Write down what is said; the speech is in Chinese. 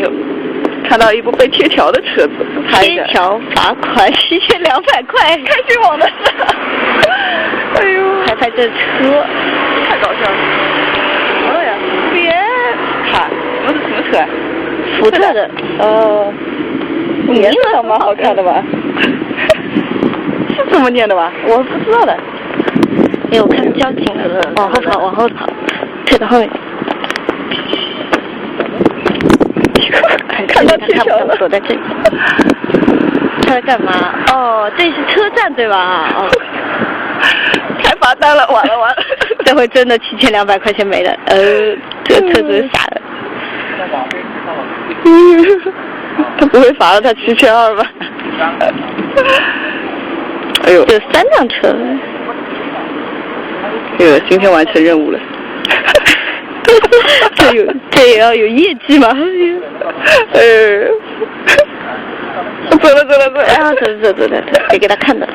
就看到一部被贴条的车子，贴条罚款7200块，开心网的是。哎呦，还拍这车，太搞笑了。什么呀？别看，我是什么车？福特的。哦。颜色倒蛮好看的吧？是这么念的吧？我不知道的。哎，我看交警了，往后跑，退到后面。看到贴条了，躲在这里。他在干嘛？哦，这是车站对吧？哦。开罚单了，完了，这回真的7200块钱没了。这个车主傻了。他不会罚了他7200吧？哎呦，有3辆车。哎呦，今天完成任务了。这也要有业绩吗？走了。啊，走，得给他看的。